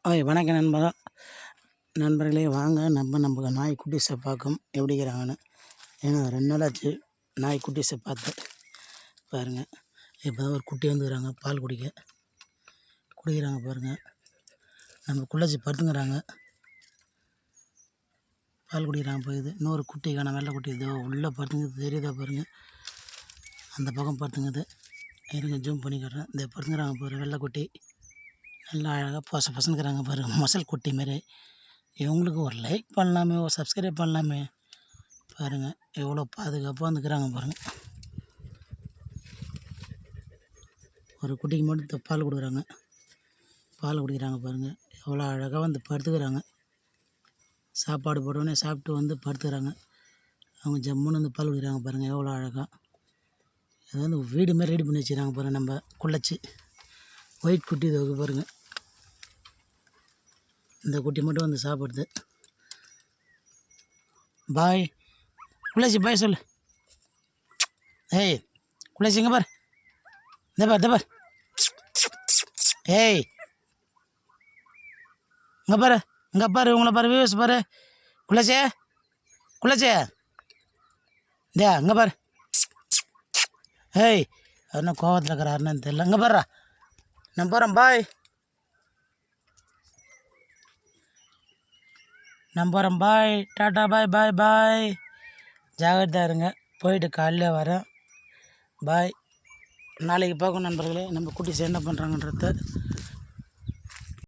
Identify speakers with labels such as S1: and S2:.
S1: வணக்கம் நண்பர்களே, வாங்க நம்ம நாய் குட்டிஸை பார்க்கும் எப்படி இருக்கிறாங்கன்னு. ஏன்னா 2 நாள் ஆச்சு நாய் குட்டிஸை பார்த்து. பாருங்கள், இப்போ தான் ஒரு குட்டி வந்துக்கிறாங்க, பால் குடிக்கிறாங்க பாருங்கள். நம்ம குள்ளச்சி படுத்துங்கிறாங்க, பால் குடிக்கிறாங்க. போகுது இன்னொரு குட்டிக்கான வெள்ளை குட்டி இதோ உள்ளே படுத்துங்கிறது தெரியுதா பாருங்கள். அந்த பக்கம் படுத்துங்குது, இருங்க ஜூம் பண்ணி காட்டுறேன். இந்த படுத்துங்கிறாங்க பாருங்கள், வெள்ளை குட்டி நல்லா அழகாக பசனுக்கிறாங்க பாருங்கள், மசல் குட்டி மாரி. இவங்களுக்கு ஒரு லைக் பண்ணலாமே, ஒரு சப்ஸ்கிரைப் பண்ணலாமே. பாருங்கள் எவ்வளோ பாதுகாப்பாக வந்துக்கிறாங்க பாருங்கள். ஒரு குட்டிக்கு மட்டும் பால் குடிக்கிறாங்க பாருங்கள். எவ்வளோ அழகாக வந்து படுத்துக்கிறாங்க. சாப்பாடு போட்டோடனே சாப்பிட்டு வந்து படுத்துக்கிறாங்க. அவங்க ஜம்முன்னு வந்து பால் குடிக்கிறாங்க பாருங்கள், எவ்வளோ அழகாக. அது வந்து வீடு மாரி ரெடி பண்ணி வச்சுக்கிறாங்க பாருங்கள். நம்ம குள்ளச்சி ஒயிட் குட்டி இது பாருங்கள். இந்த குட்டி மட்டும் வந்து சாப்பிடுது. பாய் குள்ளச்சி, பாய் சொல்லு. ஏய் குள்ளச்சி, இங்கே பாரு, இந்த பார். ஏய் இங்கே பாரு உங்களை பாரு, வியூஸ் பாரு. குள்ளச்சே இந்தியா இங்கே பாரு. ஏய் என்ன கோவத்தில் இருக்கிறாருன்னு தெரியல. இங்கே பாருறா, நான் போகிறேன், பாய். நான் போகிறேன், பாய், டாட்டா, பாய். ஜாகிரதையாக இருங்க, போயிட்டு காலையில் வரேன், பாய். நாளைக்கு பார்க்கணும் நண்பர்களே, நம்ம குட்டிஸ் என்ன பண்ணுறாங்கன்றத.